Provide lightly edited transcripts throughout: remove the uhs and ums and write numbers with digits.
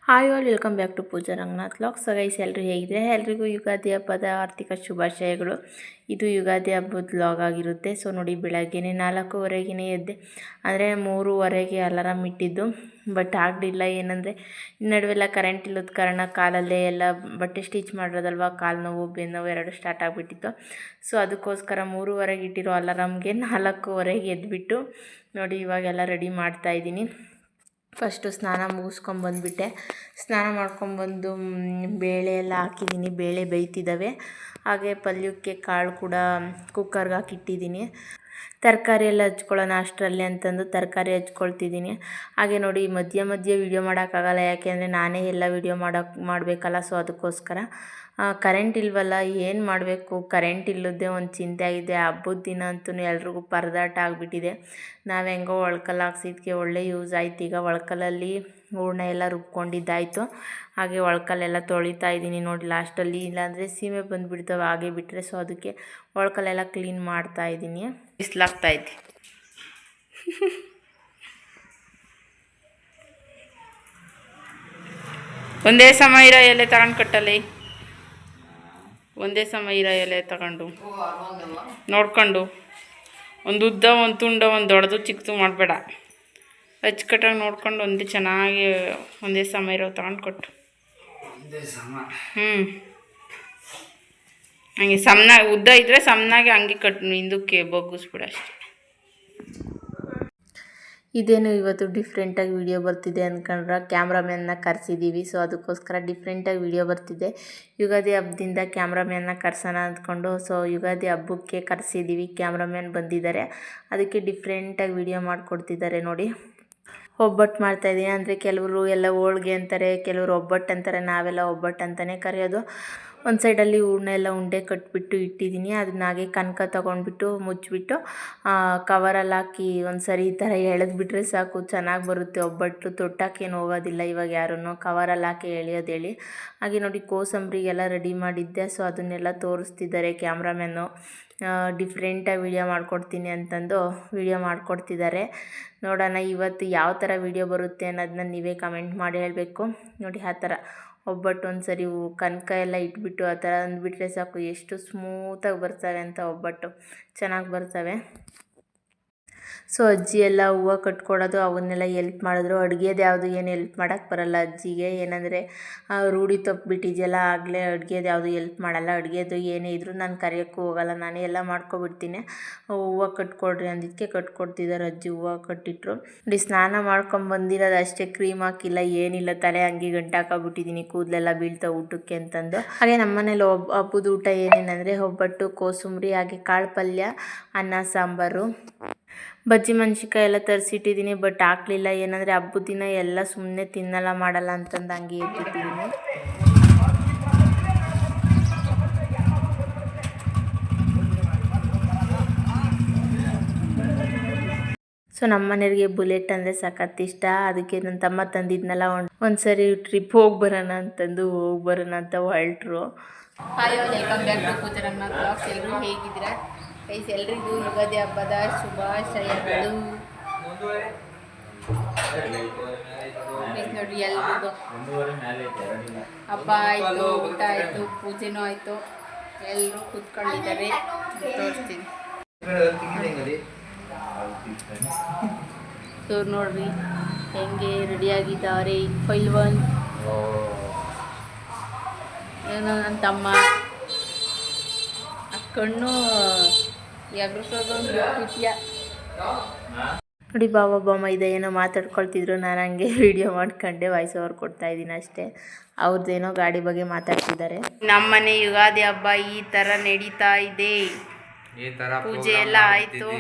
Hi all welcome back to Pooja Ranganath vlogs. Guys ಎಲ್ಲರೂ ಹೇಗಿದ್ರೆ ಎಲ್ರಿಗೂ ಯುಗಾದಿ ಹಬ್ಬದ ಆರ್ಥಿಕ ಶುಭಾಶಯಗಳು. ಇದು ಯುಗಾದಿ ಹಬ್ಬದ ವ್ಲಾಗ್ ಆಗಿರುತ್ತೆ. ಸೊ ನೋಡಿ, ಬೆಳಗ್ಗೆನೇ 4:15ನೇ ಎದ್ದೆ, ಅಂದರೆ 3:15ಗೆ ಅಲಾರಾಮ್ ಇಟ್ಟಿದ್ದು. ಬಟ್ ಆಗಲಿಲ್ಲ. ಏನಂದರೆ ನಡುವೆಲ್ಲ ಕರೆಂಟ್ ಇಲ್ಲದ ಕಾರಣ ಕಾಲಲ್ಲೇ ಎಲ್ಲ ಬಟ್ಟೆ ಸ್ಟಿಚ್ ಮಾಡೋದಲ್ವ, ಕಾಲು ನೋವು ಬೆನ್ನು ನೋವು ಎರಡು ಸ್ಟಾರ್ಟ್ ಆಗಿಬಿಟ್ಟಿತ್ತು. ಸೊ ಅದಕ್ಕೋಸ್ಕರ 3:15ಗೆ ಇಟ್ಟಿರೋ ಅಲಾರಾಮ್ಗೆ 4:15ಗೆ ಎದ್ದುಬಿಟ್ಟು ನೋಡಿ ಇವಾಗೆಲ್ಲ ರೆಡಿ ಮಾಡ್ತಾಯಿದ್ದೀನಿ. ಫಸ್ಟು ಸ್ನಾನ ಮುಗಿಸ್ಕೊಂಬಂದುಬಿಟ್ಟೆ. ಸ್ನಾನ ಮಾಡ್ಕೊಂಬಂದು ಬೇಳೆ ಎಲ್ಲ ಹಾಕಿದ್ದೀನಿ. ಬೇಳೆ ಬೇಯ್ತಿದ್ದಾವೆ. ಹಾಗೆ ಪಲ್ಯಕ್ಕೆ ಕಾಳು ಕೂಡ ಕುಕ್ಕರ್ಗೆ ಹಾಕಿಟ್ಟಿದ್ದೀನಿ. ತರಕಾರಿ ಎಲ್ಲ ಹಚ್ಕೊಳ್ಳೋಣ ಅಷ್ಟರಲ್ಲಿ ಅಂತಂದು ತರಕಾರಿ ಹಚ್ಕೊಳ್ತಿದ್ದೀನಿ. ಹಾಗೆ ನೋಡಿ, ಮಧ್ಯೆ ವೀಡಿಯೋ ಮಾಡೋಕ್ಕಾಗಲ್ಲ, ಯಾಕೆಂದರೆ ನಾನೇ ಎಲ್ಲ ವೀಡಿಯೋ ಮಾಡಬೇಕಲ್ಲ. ಸೊ ಅದಕ್ಕೋಸ್ಕರ ಕರೆಂಟ್ ಇಲ್ವಲ್ಲ, ಏನು ಮಾಡಬೇಕು, ಕರೆಂಟ್ ಇಲ್ಲದೇ ಒಂದು ಚಿಂತೆ ಆಗಿದೆ. ಹಬ್ಬದ ದಿನ ಅಂತೂ ಎಲ್ರಿಗೂ ಪರದಾಟ ಆಗಿಬಿಟ್ಟಿದೆ. ನಾವು ಹೆಂಗೋ ಒಳ್ಕಲ್ಲು ಹಾಕ್ಸಿದ್ಕೆ ಒಳ್ಳೆ ಯೂಸ್ ಆಯ್ತು. ಈಗ ಒಳ್ಕಲ್ಲಲ್ಲಿ ಹೂರ್ಣ ಎಲ್ಲ ರುಬ್ಕೊಂಡಿದ್ದಾಯಿತು. ಹಾಗೆ ಒಳ್ಕಲ್ಲೆಲ್ಲ ತೊಳಿತಾ ಇದ್ದೀನಿ ನೋಡಿ ಲಾಸ್ಟಲ್ಲಿ, ಇಲ್ಲಾಂದರೆ ಸೀಮೆ ಬಂದುಬಿಡ್ತವೆ ಹಾಗೆ ಬಿಟ್ಟರೆ. ಸೊ ಅದಕ್ಕೆ ಒಳ್ಕಲ್ಲೆಲ್ಲ ಕ್ಲೀನ್ ಮಾಡ್ತಾ ಇದ್ದೀನಿ. ಬಿಸಿಲಾಗ್ತಾಯಿದೆ. ಒಂದೇ ಸಮ ಇರೋ ಎಲೆ ತಗೊಂಡು ಕಟ್ಟಲ್ಲಿ, ಒಂದೇ ಸಮ ಇರೋ ಎಲೆ ತಗೊಂಡು ನೋಡ್ಕೊಂಡು, ಒಂದು ಉದ್ದ ಒಂದು ತುಂಡ, ಒಂದು ದೊಡ್ಡದು ಚಿಕ್ಕದು ಮಾಡಬೇಡ, ಅಚ್ಚುಕಟ್ಟಾಗಿ ನೋಡ್ಕೊಂಡು ಒಂದೇ ಚೆನ್ನಾಗಿ ಒಂದೇ ಸಮ ಇರೋ ತಗೊಂಡು ಕೊಟ್ಟು. ಹಂಗೆ ಸಮನಾಗಿ ಉದ್ದ ಇದ್ದರೆ ಸಮನಾಗಿ ಹಂಗೆ ಹಿಂದಕ್ಕೆ ಬಗ್ಗಿಸ್ಬಿಡ ಅಷ್ಟೆ. ಇದೇನು ಇವತ್ತು ಡಿಫ್ರೆಂಟಾಗಿ ವಿಡಿಯೋ ಬರ್ತಿದೆ ಅಂದ್ಕೊಂಡ್ರೆ, ಕ್ಯಾಮ್ರಾಮ್ಯಾನ್ನ ಕರೆಸಿದ್ದೀವಿ. ಸೊ ಅದಕ್ಕೋಸ್ಕರ ಡಿಫ್ರೆಂಟಾಗಿ ವಿಡಿಯೋ ಬರ್ತಿದೆ. ಯುಗಾದಿ ಹಬ್ಬದಿಂದ ಕ್ಯಾಮ್ರಾಮ್ಯಾನ್ನ ಕರ್ಸೋಣ ಅಂದ್ಕೊಂಡು, ಸೊ ಯುಗಾದಿ ಹಬ್ಬಕ್ಕೆ ಕರೆಸಿದ್ದೀವಿ. ಕ್ಯಾಮ್ರಾಮ್ಯಾನ್ ಬಂದಿದ್ದಾರೆ, ಅದಕ್ಕೆ ಡಿಫ್ರೆಂಟಾಗಿ ವಿಡಿಯೋ ಮಾಡಿಕೊಡ್ತಿದ್ದಾರೆ ನೋಡಿ. ಒಬ್ಬಟ್ಟು ಮಾಡ್ತಾಯಿದ್ದೀನಿ. ಅಂದರೆ ಕೆಲವರು ಎಲ್ಲ ಹೋಳ್ಗೆ ಅಂತಾರೆ, ಕೆಲವರು ಒಬ್ಬಟ್ಟು ಅಂತಾರೆ. ನಾವೆಲ್ಲ ಒಬ್ಬಟ್ಟು ಅಂತಲೇ ಕರೆಯೋದು. ಒಂದು ಸೈಡಲ್ಲಿ ಹೂರ್ಣ ಎಲ್ಲ ಉಂಡೆ ಕಟ್ಬಿಟ್ಟು ಇಟ್ಟಿದ್ದೀನಿ. ಅದನ್ನ ಹಾಗೆ ಕನಕ ತೊಗೊಂಡ್ಬಿಟ್ಟು ಮುಚ್ಚಿಬಿಟ್ಟು ಕವರಲ್ಲಿ ಹಾಕಿ ಒಂದು ಸರಿ ಈ ಥರ ಎಳೆದ್ಬಿಟ್ರೆ ಸಾಕು, ಚೆನ್ನಾಗಿ ಬರುತ್ತೆ ಒಬ್ಬಟ್ಟು. ತೊಟ್ಟಕ್ಕೇನು ಹೋಗೋದಿಲ್ಲ ಇವಾಗ ಯಾರೂ, ಕವರಲ್ಲಿ ಹಾಕಿ ಎಳೆಯೋದು ಹೇಳಿ. ಹಾಗೆ ನೋಡಿ, ಕೋಸಂಬರಿಗೆಲ್ಲ ರೆಡಿ ಮಾಡಿದ್ದೆ. ಸೊ ಅದನ್ನೆಲ್ಲ ತೋರಿಸ್ತಿದ್ದಾರೆ ಕ್ಯಾಮ್ರಾಮ್ಯಾನು. ಡಿಫ್ರೆಂಟಾಗಿ ವಿಡಿಯೋ ಮಾಡಿಕೊಡ್ತೀನಿ ಅಂತಂದು ವಿಡಿಯೋ ಮಾಡಿಕೊಡ್ತಿದ್ದಾರೆ. ನೋಡೋಣ ಇವತ್ತು ಯಾವ ಥರ ವಿಡಿಯೋ ಬರುತ್ತೆ ಅನ್ನೋದನ್ನ ನೀವೇ ಕಮೆಂಟ್ ಮಾಡಿ ಹೇಳಬೇಕು. ನೋಡಿ, ಆ ಥರ ಒಬ್ಬಟ್ಟು ಒಂದು ಸರಿ ಕನಕ ಎಲ್ಲ ಇಟ್ಬಿಟ್ಟು ಆ ಥರ ಅಂದ್ಬಿಟ್ರೆ ಸಾಕು, ಎಷ್ಟು ಸ್ಮೂತಾಗಿ ಬರ್ತವೆ ಅಂತ ಒಬ್ಬಟ್ಟು, ಚೆನ್ನಾಗಿ ಬರ್ತವೆ. ಸೊ ಅಜ್ಜಿ ಎಲ್ಲ ಹೂವು ಕಟ್ಕೊಡೋದು ಅವನ್ನೆಲ್ಲ ಎಲ್ಪ್ ಮಾಡಿದ್ರು. ಅಡುಗೆದು ಯಾವುದು ಏನು ಎಲ್ಪ್ ಮಾಡೋಕ್ಕೆ ಬರಲ್ಲ ಅಜ್ಜಿಗೆ, ಏನಂದರೆ ರೂಢಿ ತಪ್ಪಿಬಿಟ್ಟಿದೆಯಲ್ಲ. ಆಗಲೇ ಅಡುಗೆದು ಯಾವುದು ಎಲ್ಪ್ ಮಾಡಲ್ಲ. ಅಡುಗೆದು ಏನೇ ಇದ್ದರೂ ನಾನು ಕರೆಯೋಕ್ಕೂ ಹೋಗಲ್ಲ, ನಾನೇ ಎಲ್ಲ ಮಾಡ್ಕೊಬಿಡ್ತೀನಿ. ಹೂವು ಕಟ್ಕೊಡ್ರಿ ಅಂದಿದ್ದಕ್ಕೆ ಕಟ್ಕೊಡ್ತಿದ್ದಾರೆ ಅಜ್ಜಿ. ಹೂವು ಕಟ್ಟಿಟ್ರು ನೋಡಿ. ಸ್ನಾನ ಮಾಡ್ಕೊಂಬಂದಿರೋದು ಅಷ್ಟೇ, ಕ್ರೀಮ್ ಹಾಕಿಲ್ಲ, ಏನಿಲ್ಲ. ತಲೆ ಹಂಗೆ ಗಂಟು ಹಾಕೋಬಿಟ್ಟಿದ್ದೀನಿ, ಕೂದಲೆಲ್ಲ ಬೀಳ್ತಾವೆ ಊಟಕ್ಕೆ ಅಂತಂದು. ಹಾಗೆ ನಮ್ಮ ಮನೇಲಿ ಹಬ್ಬದ ಊಟ ಏನೇನೆಂದರೆ ಒಬ್ಬಟ್ಟು, ಕೋಸಂಬರಿ, ಹಾಗೆ ಕಾಳು ಪಲ್ಯ, ಅನ್ನ ಸಾಂಬಾರು, ಬಜ್ಜಿ ಮೆಣ್ಸಿನ್ಕಾಯಿ ಎಲ್ಲ ತರಿಸಿಟ್ಟಿದ್ದೀನಿ. ಬಟ್ ಹಾಕಲಿಲ್ಲ, ಏನಂದರೆ ಹಬ್ಬದ ದಿನ ಎಲ್ಲ ಸುಮ್ಮನೆ ತಿನ್ನಲ್ಲ ಮಾಡಲ್ಲ ಅಂತಂದು ಹಂಗೆ ಇಟ್ಟಿದ್ದೀನಿ. ಸೊ ನಮ್ಮ ಮನೆಯವ್ರಿಗೆ ಬುಲೆಟ್ ಅಂದರೆ ಸಖತ್ ಇಷ್ಟ. ಅದಕ್ಕೆ ನನ್ನ ತಮ್ಮ ತಂದಿದ್ನೆಲ್ಲ ಒಂದು ಸರಿ ಟ್ರಿಪ್ ಹೋಗಿ ಬರೋಣ ಅಂತಂದು ಅಂತ ಹೊರಟ್ರು. Hi welcome back to Pooja Ranganath vlogs. ಎಲ್ಲರೂ ಹೇಗಿದ್ದೀರಾ ಗೈಸ್? ಎಲ್ರಿಗೂ ಯುಗಾದಿ ಹಬ್ಬದ ಶುಭಾಶಯಗಳು. ನೋಡಿ, ಎಲ್ರಿಗೂ ಹಬ್ಬ ಆಯಿತು, ಊಟ ಆಯಿತು, ಪೂಜೆನೂ ಆಯಿತು, ಎಲ್ಲರೂ ಕೂತ್ಕೊಂಡಿದ್ದಾರೆ. ತೋರಿಸ್ತೀನಿ. ಸೊ ನೋಡ್ರಿ ಹೆಂಗೆ ರೆಡಿಯಾಗಿದ್ದಾರೆ ಪೈಲ್ವಾನ್. ಏನೋ ನನ್ನ ತಮ್ಮ ಕಣ್ಣು ನೋಡಿ, ಬಾಬಾ ಬಾಮ ಇದೆ ಏನೋ ಮಾತಾಡ್ಕೊಳ್ತಿದ್ರು. ನಾನು ಹಂಗೆ ವಿಡಿಯೋ ಮಾಡ್ಕೊಂಡೆ ವಾಯ್ಸ್ ಓವರ್ ಕೊಡ್ತಾಯಿದ್ದೀನಿ ಅಷ್ಟೇ. ಅವ್ರದ್ದೇನೋ ಗಾಡಿ ಬಗ್ಗೆ ಮಾತಾಡ್ತಿದ್ದಾರೆ. ನಮ್ಮನೆ ಯುಗಾದಿ ಹಬ್ಬ ಈ ಥರ ನಡೀತಾ ಇದೆ. ಪೂಜೆ ಎಲ್ಲ ಆಯಿತು.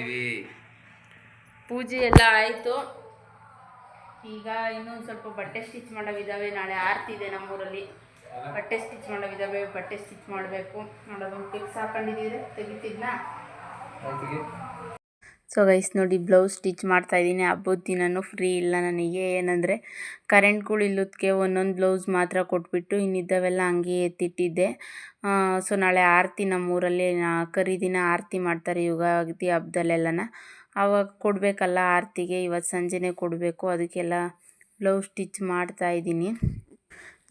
ಈಗ ಇನ್ನೂ ಸ್ವಲ್ಪ ಬಟ್ಟೆ ಸ್ಟಿಚ್ ಮಾಡೋವಿದ್ದಾವೆ. ನಾಳೆ ಆರತಿ ಇದೆ ನಮ್ಮೂರಲ್ಲಿ. ಬಟ್ಟೆ ಸ್ಟಿಚ್ ಮಾಡೋವಿದ್ದಾವೆ, ಬಟ್ಟೆ ಸ್ಟಿಚ್ ಮಾಡಬೇಕು. ನೋಡೋದೊಂದು ಪಿಕ್ಸ್ ಹಾಕೊಂಡಿದ್ದೀವಿ, ತೆಗಿತಿದ್ನಾ. ಸೊ ಗೈಸ್ ನೋಡಿ, ಬ್ಲೌಸ್ ಸ್ಟಿಚ್ ಮಾಡ್ತಾಯಿದ್ದೀನಿ. ಹಬ್ಬದ ದಿನವೂ ಫ್ರೀ ಇಲ್ಲ ನನಗೆ, ಏನಂದರೆ ಕರೆಂಟ್ಗಳು ಇಲ್ಲದಕ್ಕೆ ಒಂದೊಂದು ಬ್ಲೌಸ್ ಮಾತ್ರ ಕೊಟ್ಬಿಟ್ಟು ಇನ್ನಿದ್ದವೆಲ್ಲ ಹಂಗೆ ಎತ್ತಿಟ್ಟಿದ್ದೆ. ಸೊ ನಾಳೆ ಆರತಿ ನಮ್ಮೂರಲ್ಲಿ, ಕರಿದಿನ ಆರತಿ ಮಾಡ್ತಾರೆ ಯುಗಾದಿ ಹಬ್ಬದಲ್ಲೆಲ್ಲನ. ಆವಾಗ ಕೊಡಬೇಕಲ್ಲ ಆರತಿಗೆ, ಇವತ್ತು ಸಂಜೆನೇ ಕೊಡಬೇಕು. ಅದಕ್ಕೆಲ್ಲ ಬ್ಲೌಸ್ ಸ್ಟಿಚ್ ಮಾಡ್ತಾಯಿದ್ದೀನಿ.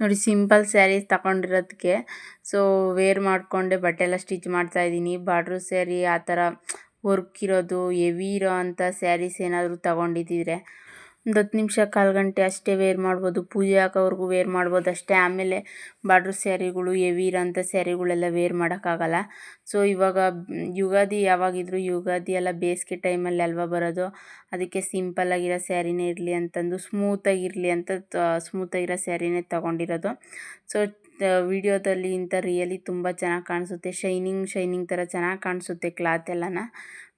ನೋಡಿ ಸಿಂಪಲ್ ಸ್ಯಾರೀಸ್ ತಗೊಂಡಿರೋದಕ್ಕೆ ಸೊ ವೇರ್ ಮಾಡಿಕೊಂಡೆ ಬಟ್ಟೆ ಎಲ್ಲ ಸ್ಟಿಚ್ ಮಾಡ್ತಾಯಿದ್ದೀನಿ. ಬಾರ್ಡ್ರ್ ಸ್ಯಾರಿ ಆ ಥರ ವರ್ಕ್ ಇರೋದು ಹೆವಿ ಇರೋ ಅಂಥ ಸ್ಯಾರೀಸ್ ಏನಾದರೂ ತಗೊಂಡಿದ್ದಿದ್ರೆ ಒಂದು 10 ನಿಮಿಷ ಕಾಲು ಗಂಟೆ ಅಷ್ಟೇ ವೇರ್ ಮಾಡ್ಬೋದು, ಪೂಜೆ ಹಾಕೋವರೆಗೂ ವೇರ್ ಮಾಡ್ಬೋದು ಅಷ್ಟೇ. ಆಮೇಲೆ ಬಾರ್ಡ್ರ್ ಸ್ಯಾರಿಗಳು ಹೆವಿ ಇರೋಂಥ ಸ್ಯಾರಿಗಳೆಲ್ಲ ವೇರ್ ಮಾಡೋಕ್ಕಾಗಲ್ಲ. ಸೊ ಇವಾಗ ಯುಗಾದಿ ಯಾವಾಗಿದ್ರು ಯುಗಾದಿ ಎಲ್ಲ ಬೇಸಿಗೆ ಟೈಮಲ್ಲಿ ಅಲ್ವಾ ಬರೋದು, ಅದಕ್ಕೆ ಸಿಂಪಲ್ಲಾಗಿರೋ ಸ್ಯಾರಿನೇ ಇರಲಿ ಅಂತಂದು ಸ್ಮೂತಾಗಿರಲಿ ಅಂತ ಸ್ಮೂತಾಗಿರೋ ಸ್ಯಾರಿನೇ ತೊಗೊಂಡಿರೋದು. ಸೊ ವಿಡಿಯೋದಲ್ಲಿ ಇಂಥ ರಿಯಲಿ ತುಂಬ ಚೆನ್ನಾಗಿ ಕಾಣಿಸುತ್ತೆ, ಶೈನಿಂಗ್ ಥರ ಚೆನ್ನಾಗಿ ಕಾಣಿಸುತ್ತೆ ಕ್ಲಾತ್ ಎಲ್ಲನ.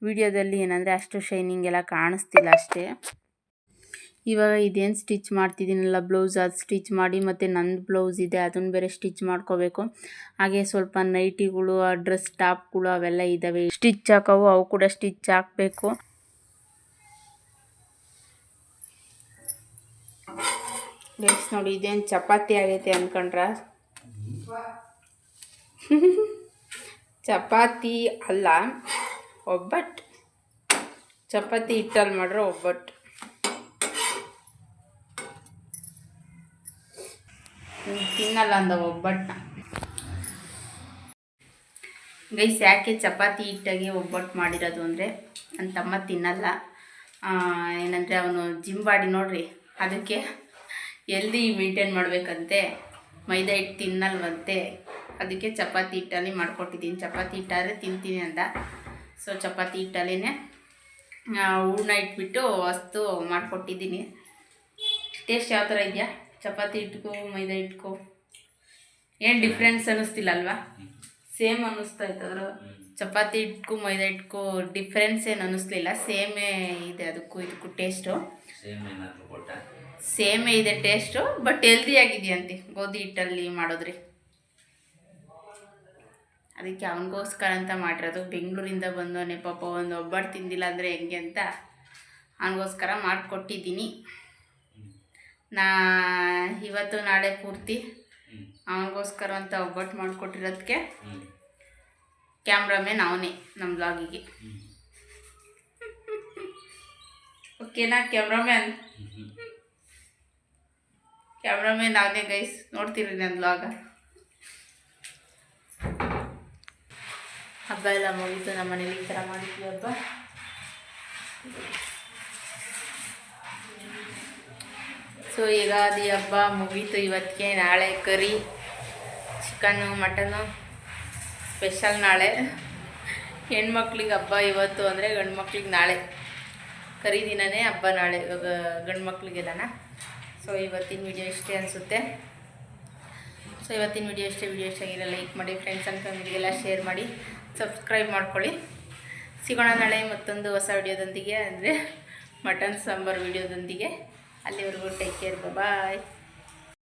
ವಿಡಿಯೋದಲ್ಲಿ ಏನಂದರೆ ಅಷ್ಟು ಶೈನಿಂಗ್ ಎಲ್ಲ ಕಾಣಿಸ್ತಿಲ್ಲ ಅಷ್ಟೇ. ಇವಾಗ ಇದೇನು ಸ್ಟಿಚ್ ಮಾಡ್ತಿದ್ದೀನಲ್ಲ ಬ್ಲೌಸ್, ಅದು ಸ್ಟಿಚ್ ಮಾಡಿ ಮತ್ತು ನಂದು ಬ್ಲೌಸ್ ಇದೆ ಅದನ್ನು ಬೇರೆ ಸ್ಟಿಚ್ ಮಾಡ್ಕೋಬೇಕು. ಹಾಗೆ ಸ್ವಲ್ಪ ನೈಟಿಗಳು, ಡ್ರೆಸ್ ಟಾಪ್ಗಳು ಅವೆಲ್ಲ ಇದ್ದಾವೆ ಸ್ಟಿಚ್ ಹಾಕೋವು, ಅವು ಕೂಡ ಸ್ಟಿಚ್ ಹಾಕಬೇಕು. ಗೈಸ್ ನೋಡಿ ಇದೇನು ಚಪಾತಿ ಆಗೈತೆ ಅಂದ್ಕೊಂಡ್ರ? ಚಪಾತಿ ಅಲ್ಲ, ಒಬ್ಬಟ್ಟು. ಚಪಾತಿ ಹಿಟ್ಟಲ್ಲಿ ಮಾಡ್ರೆ ಒಬ್ಬಟ್ಟು. ತಿನ್ನಲ್ಲ ಅಂದ ಒಬ್ಬಟ್ಟನ್ನ. ಗೈಸ್ ಯಾಕೆ ಚಪಾತಿ ಹಿಟ್ಟಾಗಿ ಒಬ್ಬಟ್ಟು ಮಾಡಿರೋದು ಅಂದರೆ ನನ್ನ ತಮ್ಮ ತಿನ್ನಲ್ಲ. ಏನಂದರೆ ಅವನು ಜಿಮ್ ಬಾಡಿ ನೋಡ್ರಿ, ಅದಕ್ಕೆ ಎಲ್ದಿ ಮೇಂಟೈನ್ ಮಾಡಬೇಕಂತೆ, ಮೈದಾ ಹಿಟ್ಟು ತಿನ್ನಲ್ವಂತೆ. ಅದಕ್ಕೆ ಚಪಾತಿ ಹಿಟ್ಟಲ್ಲಿ ಮಾಡಿಕೊಟ್ಟಿದ್ದೀನಿ. ಚಪಾತಿ ಹಿಟ್ಟಾದರೆ ತಿಂತೀನಿ ಅಂದ. ಸೊ ಚಪಾತಿ ಹಿಟ್ಟಲ್ಲೇ ಹೂರ್ಣ ಇಟ್ಬಿಟ್ಟು ಅಷ್ಟು ಮಾಡಿಕೊಟ್ಟಿದ್ದೀನಿ. ಟೇಸ್ಟ್ ಯಾವ ಥರ ಇದೆಯಾ? ಚಪಾತಿ ಹಿಟ್ಗೂ ಮೈದಾ ಹಿಟ್ಗೂ ಏನು ಡಿಫ್ರೆನ್ಸ್ ಅನ್ನಿಸ್ತಿಲ್ಲ ಅಲ್ವಾ? ಸೇಮ್ ಅನ್ನಿಸ್ತಾ ಇತ್ತು. ಚಪಾತಿ ಹಿಟ್ಗೂ ಮೈದಾ ಹಿಟ್ಗೂ ಡಿಫ್ರೆನ್ಸ್ ಏನು ಅನ್ನಿಸ್ಲಿಲ್ಲ, ಸೇಮೇ ಇದೆ. ಅದಕ್ಕೂ ಇದಕ್ಕೂ ಟೇಸ್ಟು ಸೇಮೇ ಇದೆ ಟೇಸ್ಟು, ಬಟ್ ಹೆಲ್ದಿಯಾಗಿದೆಯಂತೆ ಗೋಧಿ ಹಿಟ್ಟಲ್ಲಿ ಮಾಡೋದ್ರಿ. ಅದಕ್ಕೆ ಅವನಿಗೋಸ್ಕರ ಅಂತ ಮಾಡಿರೋದು. ಬೆಂಗಳೂರಿಂದ ಬಂದವನೇ ಪಾಪ, ಒಂದು ಒಬ್ಬಟ್ಟು ತಿಂದಿಲ್ಲ ಅಂದರೆ ಹೆಂಗೆ ಅಂತ ಅವನಿಗೋಸ್ಕರ ಮಾಡಿಕೊಟ್ಟಿದ್ದೀನಿ. ಇವತ್ತು ನಾಳೆ ಪೂರ್ತಿ ಅವನಿಗೋಸ್ಕರ ಅಂತ ಒಬ್ಬಟ್ಟು ಮಾಡಿಕೊಟ್ಟಿರೋದಕ್ಕೆ ಕ್ಯಾಮ್ರಾಮೇನ್ ಅವನೇ ನಮ್ಮ ಬ್ಲಾಗಿಗೆ. ಓಕೆನಾ ಕ್ಯಾಮ್ರಾಮೇನ್? ಕ್ಯಾಮ್ರಾಮೇನ್ ಅವನೇ ಗೈಸ್, ನೋಡ್ತೀರಿ ನನ್ನ ಬ್ಲಾಗ. ಹಬ್ಬ ಎಲ್ಲ ಮುಗೀತು, ನಮ್ಮ ಮನೇಲಿ ಈ ಥರ ಮಾಡಿದ್ವಿ ಹಬ್ಬ. ಸೊ ಯುಗಾದಿ ಹಬ್ಬ ಮುಗೀತು ಇವತ್ತಿಗೆ. ನಾಳೆ ಕರಿ, ಚಿಕನ್ನು, ಮಟನ್ನು ಸ್ಪೆಷಲ್. ನಾಳೆ ಹೆಣ್ಮಕ್ಳಿಗೆ ಹಬ್ಬ ಇವತ್ತು ಅಂದರೆ ಗಂಡು ಮಕ್ಳಿಗೆ ನಾಳೆ ಕರಿ ದಿನವೇ ಹಬ್ಬ. ನಾಳೆ ಗಂಡು ಮಕ್ಳಿಗೆಲ್ಲನ. ಸೊ ಇವತ್ತಿನ ವಿಡಿಯೋ ಇಷ್ಟೇ ಅನಿಸುತ್ತೆ. ಸೊ ಇವತ್ತಿನ ವಿಡಿಯೋ ಇಷ್ಟಾಗಿರೋ ಲೈಕ್ ಮಾಡಿ, ಫ್ರೆಂಡ್ಸ್ ಆ್ಯಂಡ್ ಫ್ಯಾಮಿಲಿಗೆಲ್ಲ ಶೇರ್ ಮಾಡಿ, ಸಬ್ಸ್ಕ್ರೈಬ್ ಮಾಡ್ಕೊಳ್ಳಿ. ಸಿಗೋಣ ನಾಳೆ ಮತ್ತೊಂದು ಹೊಸ ವಿಡಿಯೋದೊಂದಿಗೆ, ಅಂದರೆ ಮಟನ್ ಸಾಂಬಾರು ವಿಡಿಯೋದೊಂದಿಗೆ. ಅಲ್ಲಿವರೆಗೂ ಟೇಕ್ ಕೇರ್, ಬಾಯ್.